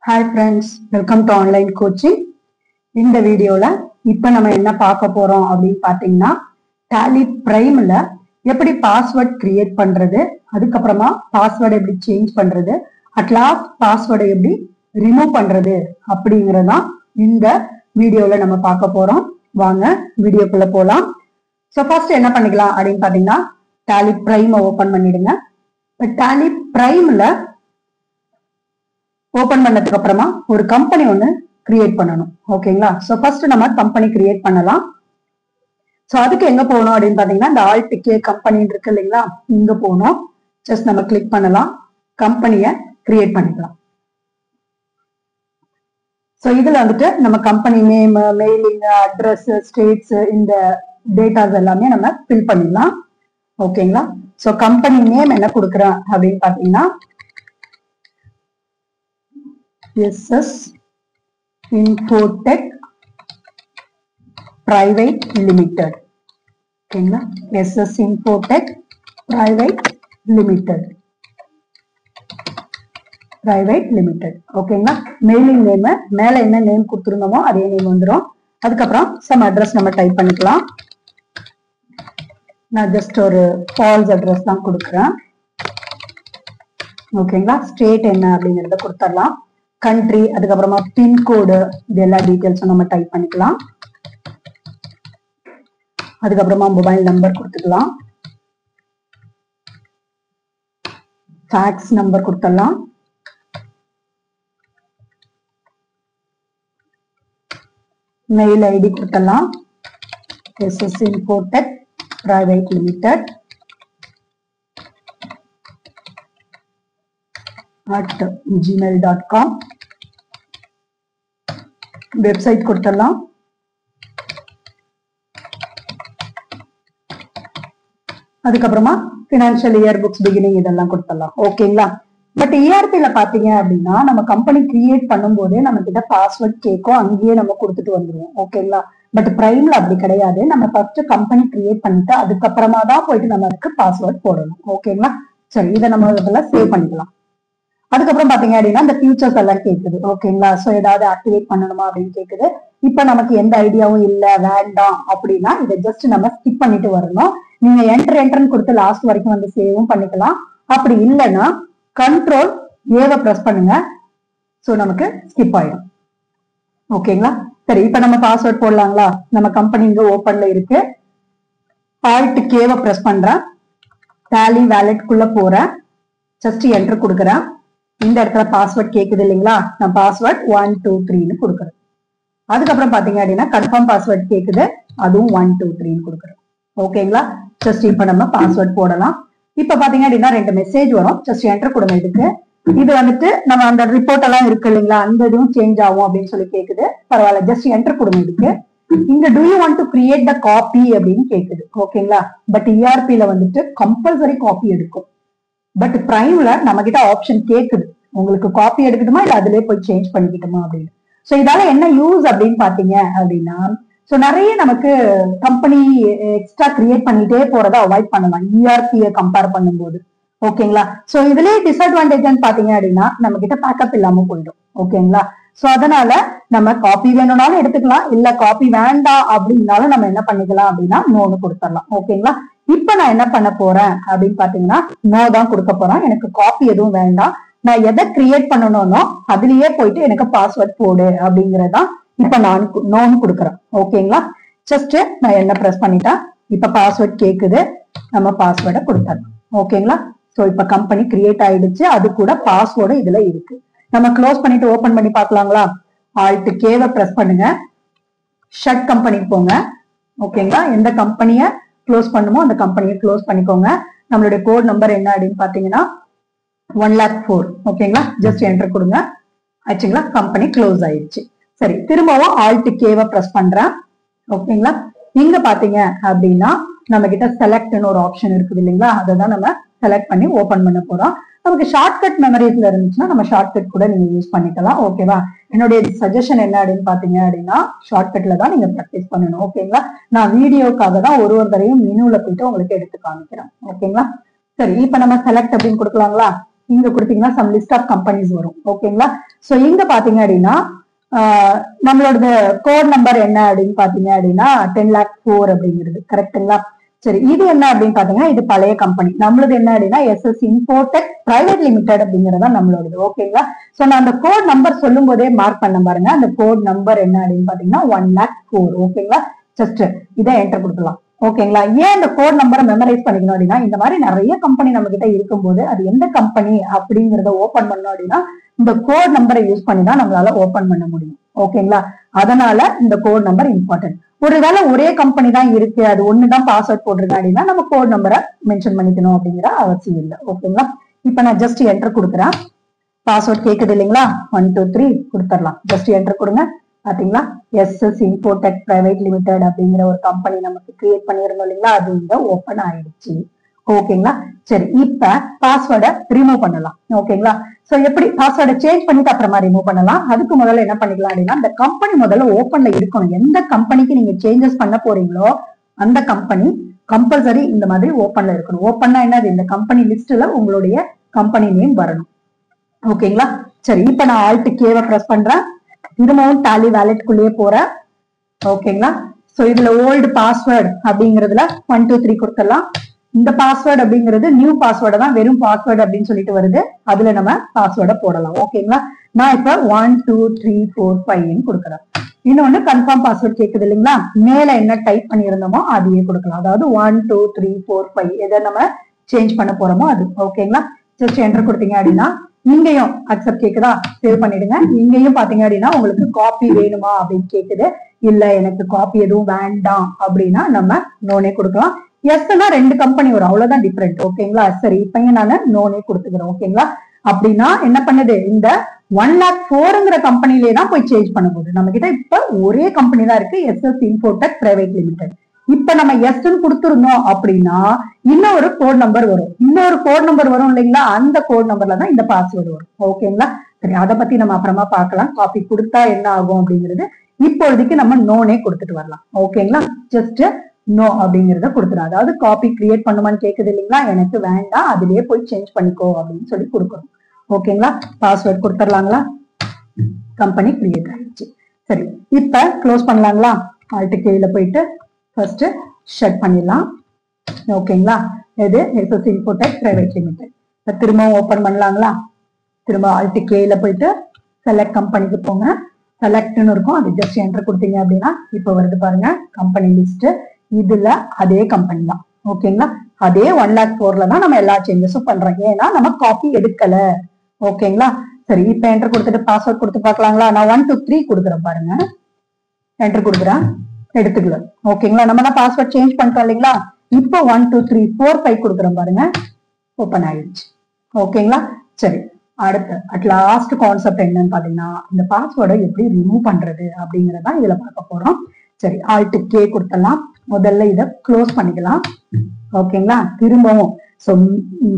Hi friends, welcome to online coaching. இந்த வீடியோல இப்ப நம்ம என்ன பார்க்க போறோம் அப்படின்னு பாத்தீங்கன்னா Tally Primeல எப்படி பாஸ்வேர்ட் கிரியேட் பண்றது, அதுக்கப்புறமா பாஸ்வேர்டை எப்படி சேஞ்ச் பண்றது, அட்லாஸ்ட் பாஸ்வேர்டை எப்படி ரிமூவ் பண்றது அப்படிங்கறதான் இந்த வீடியோல நம்ம பார்க்க போறோம். வாங்க வீடியோக்குள்ள போலாம். சோ ஃபர்ஸ்ட் என்ன பண்ணிக்கலாம் அப்படின்னு பாத்தீங்கன்னா Tally Prime ஓபன் பண்ணிடுங்க. Tally Primeல ஓபன் பண்ணதுக்கு அப்புறமா ஒரு கம்பெனி ஒன்னு கிரியேட் பண்ணணும். ஓகேங்களா? சோ ஃபர்ஸ்ட் நம்ம கம்பெனி கிரியேட் பண்ணலாம். சோ அதுக்கு எங்க போகணும் அப்படின்னு பாத்தீங்கன்னா இந்த ஆல்ட் கே கம்பெனி இருக்கு இல்லைங்களா, இங்க போகணும். ஜஸ்ட் நம்ம கிளிக் பண்ணலாம், கம்பெனியை கிரியேட் பண்ணிக்கலாம். சோ இதுல வந்துட்டு நம்ம company name, mailing address, states, இந்த டேட்டாஸ் எல்லாமே நம்ம ஃபில் பண்ணிடலாம். ஓகேங்களா? சோ கம்பெனி நேம் என்ன கொடுக்குறேன் அப்படின்னு பாத்தீங்கன்னா SS Infotech Private Limited. ஓகேங்களா? SS Infotech Private Limited. ஓகேங்களா? மெயிலிங் நேம் மேல என்ன நேம் கொடுத்துருந்தோமோ அதே நேம் வந்துடும். அதுக்கப்புறம் சம் அட்ரஸ் நம்ம டைப் பண்ணிக்கலாம். நான் ஜஸ்ட் ஒரு ஃபால்ஸ் அட்ரஸ் தான் கொடுக்குறேன். ஓகேங்களா? ஸ்டேட் என்ன அப்படிங்கறத கொடுத்துடலாம். கண்ட்ரி, அதுக்கப்புறமா பின்கோடு, இது எல்லா டீட்டெயில்ஸும் நம்ம டைப் பண்ணிக்கலாம். அதுக்கப்புறமா மொபைல் நம்பர் கொடுத்துக்கலாம், ஃபேக்ஸ் நம்பர் கொடுத்துடலாம், மெயில் ஐடி கொடுத்துடலாம். SS Infotech Private Limited @gmail.com. Website கொடுத்துடலாம். அதுக்கப்புறமா பினான்சியல் இயர், புக்ஸ் பிகினிங், இதெல்லாம் கொடுத்துடலாம். ஓகேங்களா? பட் ERP-ல பாத்தீங்க அப்படின்னா நம்ம கம்பெனி கிரியேட் பண்ணும்போதே நம்ம கிட்ட பாஸ்வேர்ட் கேட்கும், அங்கேயே நம்ம கொடுத்துட்டு வந்துருவோம். ஓகேங்களா? பட் பிரைம்ல அப்படி கிடையாது. நம்ம ஃபர்ஸ்ட் கம்பெனி கிரியேட் பண்ணிட்டு அதுக்கப்புறமா தான் போயிட்டு நம்ம அதுக்கு பாஸ்வேர்ட் போடணும். ஓகேங்களா? சரி, இதை நம்ம இதெல்லாம் சேவ் பண்ணிக்கலாம். அதுக்கப்புறம் பாத்தீங்க அப்படின்னா இந்த ஃபியூச்சர்ஸ் எல்லாம் கேக்குது. ஓகேங்களா? சோ ஏதாவது ஆக்டிவேட் பண்ணணுமா அப்படின்னு கேக்குது. இப்ப நமக்கு எந்த ஐடியாவும் இல்ல, வேண்டாம் அப்படின்னா இதை ஜஸ்ட் நம்ம ஸ்கிப் பண்ணிட்டு வரணும். நீங்க என்டர்ன்னு கொடுத்து லாஸ்ட் வரைக்கும் வந்து சேவும் பண்ணிக்கலாம். அப்படி இல்லைன்னா கண்ட்ரோல் ஏவை பிரஸ் பண்ணுங்க. சோ நமக்கு ஸ்கிப் ஆயிடும். ஓகேங்களா? சரி, இப்ப நம்ம பாஸ்வேர்ட் போடலாங்களா? நம்ம கம்பெனி இங்க ஓபன்ல இருக்கு. ஆல்ட் கேவை பிரஸ் பண்றேன். Tally வாலெட்குள்ள போறேன். ஜஸ்ட் என்டர் கொடுக்குறேன். இந்த இடத்துல பாஸ்வேர்ட் கேக்குது இல்லைங்களா, நான் பாஸ்வேர்ட் 123 கொடுக்குறேன். அதுக்கப்புறம் பாத்தீங்க அப்படின்னா கன்ஃபார்ம் பாஸ்வேர்ட் கேக்குது, அதுவும் 123 கொடுக்குறேன். ஓகேங்களா? ஜஸ்ட் இப்ப நம்ம பாஸ்வேர்ட் போடலாம். இப்ப பாத்தீங்க அப்படின்னா 2 மெசேஜ் வரும். ஜஸ்ட் என்டர் கொடுங்க. இதுக்கு இது வந்துட்டு நம்ம அந்த ரிப்போர்ட் எல்லாம் இருக்கு இல்லைங்களா, அந்த இதுவும் சேஞ்ச் ஆகும் அப்படின்னு சொல்லி கேக்குது. பரவாயில்ல, ஜஸ்ட் என்டர் கொடுங்க. இதுக்கு இங்க do you want to create the copy அப்படின்னு கேக்குது. ஓகேங்களா? பட் ERP-ல வந்துட்டு கம்பல்சரி காப்பி எடுக்கும். பட் பிரைம்ல நம்ம கிட்ட ஆப்ஷன் கேக்குது, உங்களுக்கு காப்பி எடுக்கட்டுமா இல்ல அதுலயே போய் சேஞ்ச் பண்ணிக்கிட்டுமா அப்படின்னு. சோ இதால என்ன யூஸ் அப்படின்னு பாத்தீங்க அப்படின்னா, சோ நிறைய நமக்கு கம்பெனி எக்ஸ்ட்ரா கிரியேட் பண்ணிட்டே போறதை அவாய்ட் பண்ணலாம் ERP-ய கம்பேர் பண்ணும்போது. ஓகேங்களா? சோ இதுலயே டிஸ்அட்வான்டேஜ் பாத்தீங்க அப்படின்னா நம்ம கிட்ட பேக்கப் இல்லாம போயிடும். ஓகேங்களா? சோ அதனால நம்ம காப்பி வேணும்னாலும் எடுத்துக்கலாம், இல்ல காப்பி வேண்டாம் அப்படின்னாலும் நம்ம என்ன பண்ணிக்கலாம் அப்படின்னா நோன்னு கொடுத்துடலாம். ஓகேங்களா? இப்ப நான் என்ன பண்ண போறேன் அப்படின்னு பாத்தீங்கன்னா நோ தான் கொடுக்க போறேன். எனக்கு காப்பி எதுவும் வேண்டாம். நான் எதை கிரியேட் பண்ணணும்னோ அதுலயே போயிட்டு எனக்கு பாஸ்வேர்ட் போடு அப்படிங்கறதான் இப்ப நான் நோன்னு கொடுக்குறேன். ஓகேங்களா? ஜஸ்ட் நான் என்ன பிரஸ் பண்ணிட்டேன். இப்ப பாஸ்வேர்ட் கேக்குது, நம்ம பாஸ்வேர்டை கொடுத்துடலாம். ஓகேங்களா? சோ இப்ப கம்பெனி கிரியேட் ஆயிடுச்சு, அது கூட பாஸ்வேர்டு இதுல இருக்கு. நம்ம க்ளோஸ் பண்ணிட்டு ஓபன் பண்ணி பாக்கலாங்களா? ஆல்ட் கேவை பிரஸ் பண்ணுங்க, ஷட் கம்பெனிக்கு போங்க. ஓகேங்களா? எந்த கம்பெனிய க்ளோஸ் பண்ணுமோ அந்த கம்பெனியை க்ளோஸ் பண்ணிக்கோங்க. நம்மளுடைய கோட் நம்பர் என்ன அப்படின்னு பாத்தீங்கன்னா 1,04,000. ஓகேங்களா? ஜஸ்ட் என்டர் கொடுங்க. ஆச்சுங்களா? கம்பெனி க்ளோஸ் ஆயிடுச்சு. சரி, திரும்பவும் ஆல்ட் கேவை பிரஸ் பண்றேன். ஓகேங்களா? இங்க பாத்தீங்க அப்படின்னா நம்ம கிட்ட செலக்ட்னு ஒரு ஆப்ஷன் இருக்குது இல்லைங்களா, அதை தான் நம்ம செலக்ட் பண்ணி ஓபன் பண்ண போறோம். நமக்கு ஷார்ட்கட் மெமரிஸ்ல இருந்துச்சுன்னா நம்ம ஷார்ட்கட் கூட நீங்க யூஸ் பண்ணிக்கலாம். ஓகேவா? என்னுடைய சஜஷன் என்ன அப்படின்னு பாத்தீங்க அப்படின்னா ஷார்ட்கட்ல தான் நீங்க ப்ராக்டிஸ் பண்ணணும். ஓகேங்களா? நான் வீடியோக்காக தான் ஒரு தடவையும் மெனுல போயிட்டு உங்களுக்கு எடுத்து காமிக்கிறேன். ஓகேங்களா? சரி, இப்ப நம்ம செலக்ட் அப்படின்னு கொடுக்கலாங்களா? இங்க கொடுத்தீங்கன்னா சம் லிஸ்ட் ஆஃப் கம்பெனிஸ் வரும். ஓகேங்களா? சோ இங்க பாத்தீங்க அப்படின்னா நம்மளோட கோட் நம்பர் என்ன அப்படின்னு பாத்தீங்க அப்படின்னா 10,04,000 அப்படிங்கிறது. கரெக்டுங்களா? சரி, இது என்ன அப்படின்னு பாத்தீங்கன்னா இது பழைய கம்பெனி. நம்மளது என்ன அப்படின்னா SS இன்ஃபோடெக் பிரைவேட் லிமிடெட் அப்படிங்கறதா நம்மளோடது. ஓகேங்களா? சோ நான் அந்த கோட் நம்பர் சொல்லும் போதே மார்க் பண்ண பாருங்க. அந்த கோட் நம்பர் என்ன அப்படின்னு பாத்தீங்கன்னா 1,04,000. ஓகேங்களா? ஜஸ்ட் இதை என்டர் கொடுக்கலாம். ஓகேங்களா? ஏன் இந்த கோட் நம்பரை மெமரைஸ் பண்ணிக்கணும் அப்படின்னா இந்த மாதிரி நிறைய கம்பெனி நம்ம கிட்ட இருக்கும்போது அது எந்த கம்பெனி அப்படிங்கறத ஓபன் பண்ணோம் அப்படின்னா இந்த கோட் நம்பரை யூஸ் பண்ணி தான் நம்மளால ஓபன் பண்ண முடியும். ஓகேங்களா? அதனால இந்த கோட் நம்பர் இம்பார்ட்டன்ட். ஒருவேளை ஒரே கம்பெனி தான் இருக்கு, அது ஒண்ணுதான் பாஸ்வேர்ட் போட்டிருக்கேன் அப்படின்னா நம்ம கோட் நம்பரை மென்ஷன் பண்ணிக்கணும் அப்படிங்கிற அவசியம் இல்லை. ஓகேங்களா? இப்ப நான் ஜஸ்ட் என்டர் கொடுக்குறேன். பாஸ்வேர்ட் கேக்குது இல்லைங்களா? 1 2 3 கொடுத்துடலாம். ஜஸ்ட் என்டர் கொடுங்க. பாத்தீங்களா? SS இன்ஃபோடெக் பிரைவேட் லிமிடெட் அப்படிங்கிற ஒரு கம்பெனி நமக்கு கிரியேட் பண்ணிருந்தோம் இல்லைங்களா? அது இங்க ஓபன் ஆயிடுச்சு. ஓகேங்களா? சரி, இப்ப பாஸ்வேர்டை ரிமூவ் பண்ணலாம். ஓகேங்களா? சோ எப்படி பாஸ்வேர்டை சேஞ்ச் பண்ணிட்டு அப்புறமா ரிமூவ் பண்ணலாம். அதுக்கு முதல்ல என்ன பண்ணிக்கலாம் அப்படின்னா இந்த கம்பெனி முதல்ல ஓபன்ல இருக்கணும். எந்த கம்பெனிக்கு நீங்க சேஞ்சஸ் பண்ண போறீங்களோ அந்த கம்பெனி கம்பல்சரி இந்த மாதிரி ஓபன்ல இருக்கணும். ஓபன்னா என்னது? இந்த கம்பெனி லிஸ்ட்ல உங்களுடைய கம்பெனி நேம் வரணும். ஓகேங்களா? சரி, இப்ப நான் Alt K பிரஸ் பண்றேன். திரும்பவும் டாலி வேலெட்குள்ளேயே போறேன். ஓகேங்களா? சோ இதுல ஓல்டு பாஸ்வேர்டு அப்படிங்கறதுல 1 2 3 கொடுத்துடலாம். இந்த பாஸ்வேர்டு அப்படிங்கிறது நியூ பாஸ்வேர்டு தான், வெறும் பாஸ்வேர்டு அப்படின்னு சொல்லிட்டு வருது. அதுல நம்ம பாஸ்வேர்டை போடலாம். ஓகேங்களா? நான் இப்ப 1 2 3 4 5 கொடுக்குறேன். இன்னொன்னு கன்ஃபார்ம் பாஸ்வேர்ட் கேக்குது இல்லைங்களா? மேல என்ன டைப் பண்ணியிருந்தோமோ அதையே கொடுக்கலாம். அதாவது 1 2 3 4 5 எதை நம்ம சேஞ்ச் பண்ண போறோமோ அது. ஓகேங்களா? ஜஸ்ட் என்டர் கொடுத்தீங்க அப்படின்னா இங்கேயும் அக்செப்ட் கேக்குதா? சேவ் பண்ணிடுங்க. இங்கேயும் பாத்தீங்க அப்படின்னா உங்களுக்கு காப்பி வேணுமா அப்படின்னு கேக்குது. இல்ல எனக்கு காப்பி எதுவும் வேண்டாம் அப்படின்னா நம்ம நோனே கொடுக்கலாம். எஸ்னா 2 கம்பெனி வரும், அவ்வளவுதான் டிஃபரெண்ட். ஓகேங்களா? சரி, இப்ப நான் நோனே கொடுத்துக்கிறேன். ஓகேங்களா? அப்படின்னா என்ன பண்ணுது? இந்த 1,04,000ங்கிற கம்பெனிலே தான் போய் சேஞ்ச் பண்ண போகுது. நம்ம கிட்ட இப்ப ஒரே கம்பெனி தான் இருக்கு, SS இன்ஃபோடெக் பிரைவேட் லிமிடெட். இப்ப நம்ம எஸ்ன்னு கொடுத்துருந்தோம் அப்படின்னா இன்னொரு கோட் நம்பர் வரும். இன்னொரு கோட் நம்பர் வரும் இல்லைங்களா? அந்த கோட் நம்பர்ல தான் இந்த பாஸ்வேர்டு வரும். ஓகேங்களா? சரி, அதை பத்தி நம்ம அப்புறமா பார்க்கலாம். காப்பி கொடுத்தா என்ன ஆகும் அப்படிங்கிறது. இப்பொழுதைக்கு நம்ம நோனே கொடுத்துட்டு வரலாம். ஓகேங்களா? ஜஸ்ட் நோ அப்படிங்கறத கொடுத்துரும். அதாவது காப்பி கிரியேட் பண்ணுமான்னு கேக்குது இல்லைங்களா? எனக்கு வேண்டாம், அதுலயே போய் சேஞ்ச் பண்ணிக்கோ அப்படின்னு சொல்லி கொடுக்கணும். ஓகேங்களா? பாஸ்வேர்ட் கொடுத்துடலாங்களா? கம்பெனி கிரியேட் ஆயிடுச்சு. சரி, இப்ப க்ளோஸ் பண்ணலாங்களா? Alt K போயிட்டு ஃபர்ஸ்ட் ஷட் பண்ணிடலாம். ஓகேங்களா? இது SS இன்ஃபோடெக் பிரைவேட் லிமிடெட். திரும்ப ஓபன் பண்ணலாங்களா? திரும்ப Alt K போயிட்டு செலக்ட் கம்பெனிக்கு போங்க. செலக்ட்னு இருக்கும், அது ஜஸ்ட் என்டர் கொடுத்தீங்க அப்படின்னா இப்ப வருது பாருங்க கம்பெனி லிஸ்ட். இதுல அதே கம்பெனி தான். ஓகேங்களா? அதே 1,04,000ல தான் நம்ம எல்லா சேஞ்சஸும் பண்றோம். ஏன்னா நம்ம காப்பி எடுக்கல. ஓகேங்களா? சரி, இப்ப என்டர் கொடுத்துட்டு பாஸ்வேர்ட் கொடுத்து பார்க்கலாங்களா? நான் 1 2 3 கொடுக்குறேன் பாருங்க. என்டர் கொடுக்குறேன், எடுத்துக்கலாம். ஓகேங்களா? நம்ம தான் பாஸ்வேர்ட் சேஞ்ச் பண்ணிட்டோம் இல்லைங்களா? இப்போ 1 2 3 4 5 கொடுக்குறோம் பாருங்க, ஓபன் ஆயிடுச்சு. ஓகேங்களா? சரி, அடுத்து அட் லாஸ்ட் கான்செப்ட் என்னன்னு பாத்தீங்கன்னா இந்த பாஸ்வேர்டை எப்படி ரிமூவ் பண்றது அப்படிங்கறத இதுல பார்க்க போறோம். சரி, Alt K கொடுத்தலாம். முதல்ல இதை க்ளோஸ் பண்ணிக்கலாம். ஓகேங்களா? திரும்பவும்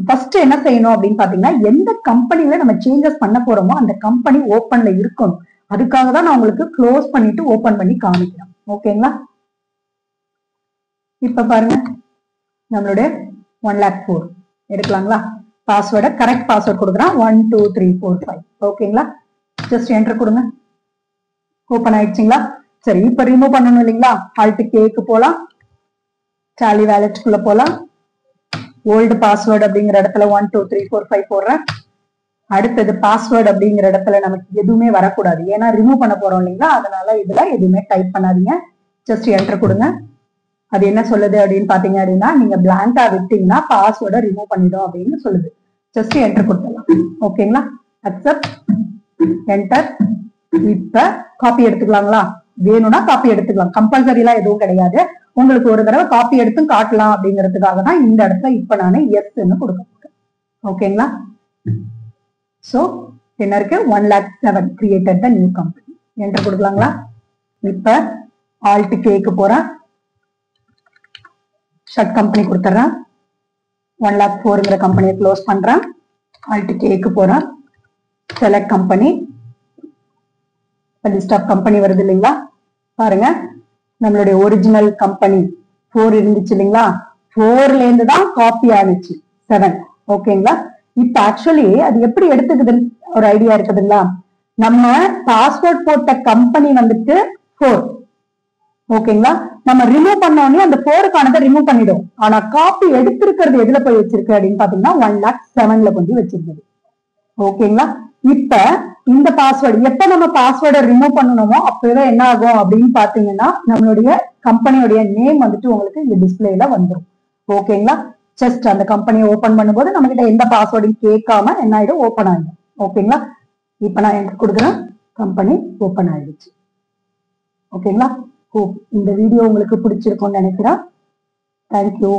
ஃபர்ஸ்ட் என்ன செய்யணும் அப்படின்னு பாத்தீங்கன்னா எந்த கம்பெனில நம்ம சேஞ்சஸ் பண்ண போறோமோ அந்த கம்பெனி ஓபன்ல இருக்கணும். அதுக்காக தான் நான் உங்களுக்கு க்ளோஸ் பண்ணிட்டு ஓபன் பண்ணி காமிக்கிறேன். ஓகேங்களா? இப்ப பாருங்க நம்மளுடைய 1,04,000 எடுக்கலாங்களா? பாஸ்வேர்டை கரெக்ட் பாஸ்வேர்ட் கொடுக்குறேன் 1 2 3 4 5. ஓகேங்களா? ஜஸ்ட் என்டர் கொடுங்க. ஓபன் ஆயிடுச்சுங்களா? சரி, இப்ப ரிமூவ் பண்ணணும் இல்லைங்களா? Alt K போலாம், டாலி வேலெட்குள்ள போலாம். ஓல்டு பாஸ்வேர்டு அப்படிங்கிற இடத்துல 1 2 3 4 5 போடுறேன். அடுத்தது பாஸ்வேர்டு அப்படிங்கிற இடத்துல நமக்கு எதுவுமே வரக்கூடாது, ஏன்னா ரிமூவ் பண்ண போறோம் இல்லைங்களா? அதனால இதுல எதுவுமே டைப் பண்ணாதீங்க. ஜஸ்ட் என்டர் கொடுங்க. அது என்ன சொல்லுது அப்படின்னு பாத்தீங்க அப்படின்னா நீங்க பிளாங்கா விட்டீங்கன்னா பாஸ்வேர்டை ரிமூவ் பண்ணிடும் அப்படின்னு சொல்லுது. ஜஸ்ட் என்டர் கொடுத்துடலாம். ஓகேங்களா? Accept, enter. இப்ப காப்பி எடுத்துக்கலாங்களா? வேணும்னா காப்பி எடுத்துக்கலாம், கம்பல்சரி எல்லாம் எதுவும் கிடையாது. உங்களுக்கு ஒரு தடவை காப்பி எடுத்தும் காட்டலாம் அப்படிங்கிறதுக்காக தான் இந்த இடத்துல இப்ப நானு எஸ்ன்னு கொடுக்க போறேன். ஓகேங்களா? சோ என்ன இருக்கு? 1,07,000 created the new company. Enter கொடுக்கலாங்களா? இப்ப Alt K போறேன், ஷட் கம்பெனி கொடுத்துறேன். 1,04,000ங்கிற கம்பெனியை க்ளோஸ் பண்றேன். Alt K போறேன், select company. List of company வருது இல்லைங்களா? பாருங்க நம்மளுடைய ஒரிஜினல் கம்பெனி 4 இருந்துச்சு இல்லைங்களா? 4ல இருந்து தான் காப்பி ஆனிச்சு 7. ஓகேங்களா? இப்ப ஆக்சுவலி அது எப்படி எடுத்துக்குதுன்னு ஒரு ஐடியா இருக்குதுங்களா? நம்ம பாஸ்வேர்ட் போட்ட கம்பெனி வந்துட்டு 4. ஓகேங்களா? நம்ம ரிமூவ் பண்ணோடனே அந்த 4க்கானதை ரிமூவ் பண்ணிடும். ஆனா காப்பி எடுத்திருக்கிறது எதுல போய் வச்சிருக்கு அப்படின்னு பாத்தீங்கன்னா 1,07,000 கொண்டு வச்சிருக்குது. ஓகேங்களா? இப்ப இந்த பாஸ்வேர்டு எப்ப நம்ம பாஸ்வேர்டை ரிமூவ் பண்ணணுமோ அப்பவே என்ன ஆகும் அப்படின்னு பாத்தீங்கன்னா நம்மளுடைய கம்பெனியோடைய நேம் வந்துட்டு உங்களுக்கு இந்த டிஸ்பிளேல வந்துடும். ஓகேங்களா? ஜஸ்ட் அந்த கம்பெனியை ஓபன் பண்ணும்போது நம்ம கிட்ட எந்த பாஸ்வேர்டையும் கேட்காம என்ன ஆயிடும், ஓபன் ஆயிடும். ஓகேங்களா? இப்ப நான் எனக்கு கொடுக்குறேன், கம்பெனி ஓபன் ஆயிடுச்சு. ஓகேங்களா? இந்த வீடியோ உங்களுக்கு பிடிச்சிருக்கும்னு நினைக்கிறேன். தேங்க்யூ.